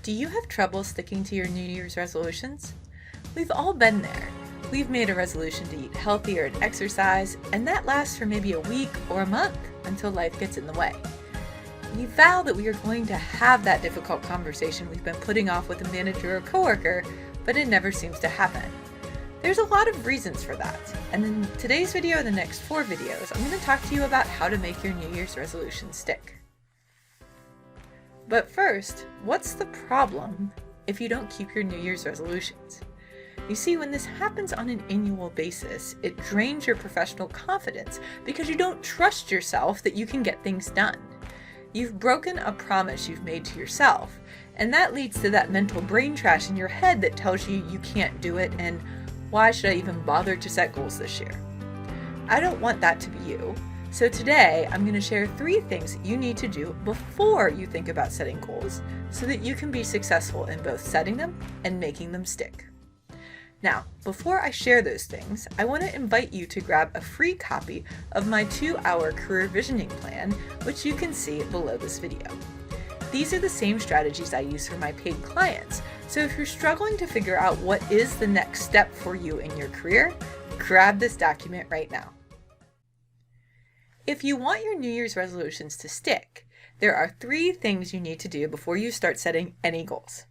Do you have trouble sticking to your New Year's resolutions? We've all been there. We've made a resolution to eat healthier and exercise, and that lasts for maybe a week or a month until life gets in the way. We vow that we are going to have that difficult conversation we've been putting off with a manager or coworker, but it never seems to happen. There's a lot of reasons for that, and in today's video and the next 4 videos, I'm going to talk to you about how to make your New Year's resolution stick. But first, what's the problem if you don't keep your New Year's resolutions? You see, when this happens on an annual basis, it drains your professional confidence because you don't trust yourself that you can get things done. You've broken a promise you've made to yourself, and that leads to that mental brain trash in your head that tells you you can't do it and why should I even bother to set goals this year? I don't want that to be you. So today, I'm going to share 3 things you need to do before you think about setting goals so that you can be successful in both setting them and making them stick. Now, before I share those things, I want to invite you to grab a free copy of my 2-hour career visioning plan, which you can see below this video. These are the same strategies I use for my paid clients, so if you're struggling to figure out what is the next step for you in your career, grab this document right now. If you want your New Year's resolutions to stick, there are 3 things you need to do before you start setting any goals.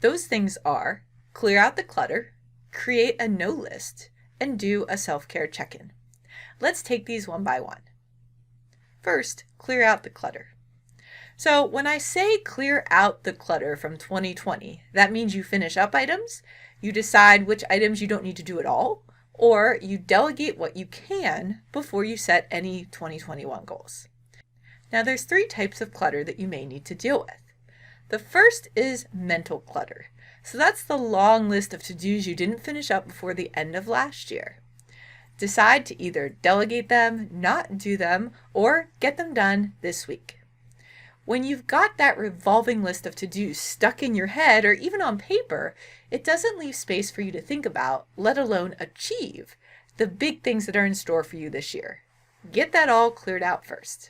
Those things are clear out the clutter, create a no list, and do a self-care check-in. Let's take these one by one. First, clear out the clutter. So when I say clear out the clutter from 2020, that means you finish up items, you decide which items you don't need to do at all, or you delegate what you can before you set any 2021 goals. Now there's 3 types of clutter that you may need to deal with. The first is mental clutter. So that's the long list of to-dos you didn't finish up before the end of last year. Decide to either delegate them, not do them, or get them done this week. When you've got that revolving list of to-dos stuck in your head or even on paper, it doesn't leave space for you to think about, let alone achieve, the big things that are in store for you this year. Get that all cleared out first.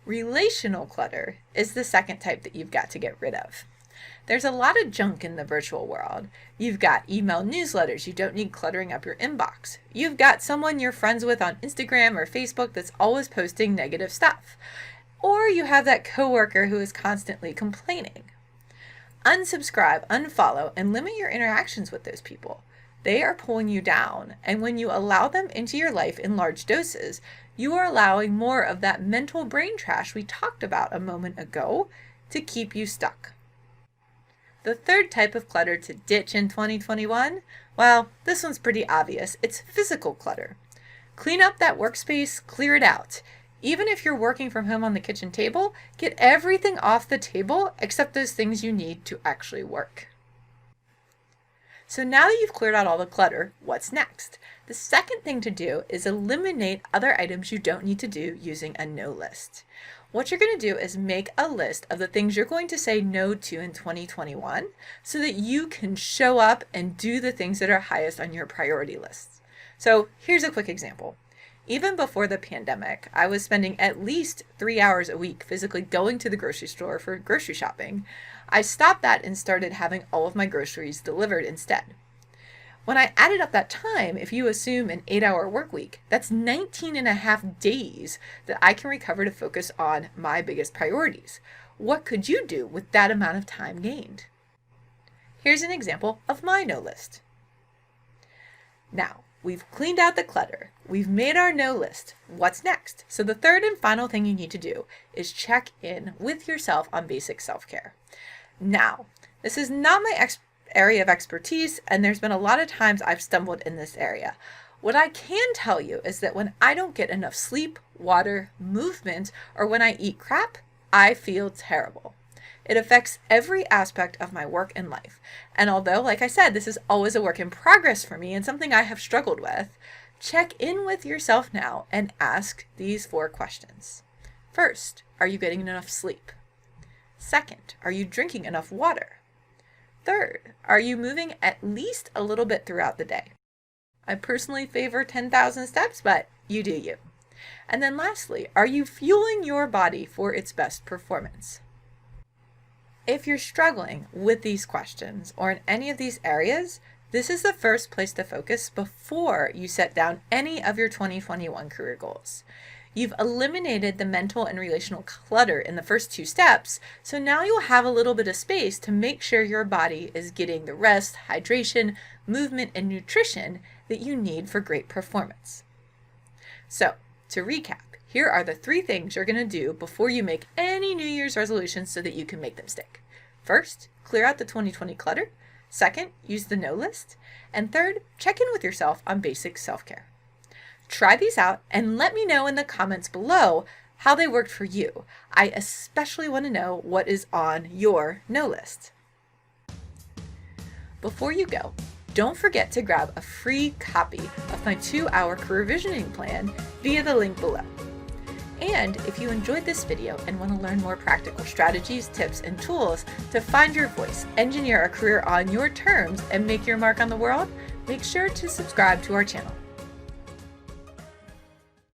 Relational clutter is the second type that you've got to get rid of. There's a lot of junk in the virtual world. You've got email newsletters you don't need cluttering up your inbox. You've got someone you're friends with on Instagram or Facebook that's always posting negative stuff. Or you have that coworker who is constantly complaining. Unsubscribe, unfollow, and limit your interactions with those people. They are pulling you down, and when you allow them into your life in large doses, you are allowing more of that mental brain trash we talked about a moment ago to keep you stuck. The third type of clutter to ditch in 2021, well, this one's pretty obvious. It's physical clutter. Clean up that workspace, clear it out. Even if you're working from home on the kitchen table, get everything off the table except those things you need to actually work. So now that you've cleared out all the clutter, what's next? The second thing to do is eliminate other items you don't need to do using a no list. What you're going to do is make a list of the things you're going to say no to in 2021 so that you can show up and do the things that are highest on your priority list. So here's a quick example. Even before the pandemic, I was spending at least 3 hours a week physically going to the grocery store for grocery shopping. I stopped that and started having all of my groceries delivered instead. When I added up that time, if you assume an 8-hour work week, that's 19 and a half days that I can recover to focus on my biggest priorities. What could you do with that amount of time gained? Here's an example of my no list. Now, we've cleaned out the clutter. We've made our no list. What's next? So the third and final thing you need to do is check in with yourself on basic self-care. Now, this is not my area of expertise, and there's been a lot of times I've stumbled in this area. What I can tell you is that when I don't get enough sleep, water, movement, or when I eat crap, I feel terrible. It affects every aspect of my work and life. And although, like I said, this is always a work in progress for me and something I have struggled with, check in with yourself now and ask these 4 questions. First, are you getting enough sleep? Second, are you drinking enough water? Third, are you moving at least a little bit throughout the day? I personally favor 10,000 steps, but you do you. And then lastly, are you fueling your body for its best performance? If you're struggling with these questions or in any of these areas, this is the first place to focus before you set down any of your 2021 career goals. You've eliminated the mental and relational clutter in the first 2 steps, so now you'll have a little bit of space to make sure your body is getting the rest, hydration, movement, and nutrition that you need for great performance. So, to recap, here are the 3 things you're going to do before you make any New Year's resolutions so that you can make them stick. First, clear out the 2020 clutter. Second, use the no list. And third, check in with yourself on basic self-care. Try these out and let me know in the comments below how they worked for you. I especially want to know what is on your no list. Before you go, don't forget to grab a free copy of my 2-hour career visioning plan via the link below. And if you enjoyed this video and want to learn more practical strategies, tips, and tools to find your voice, engineer a career on your terms, and make your mark on the world, make sure to subscribe to our channel.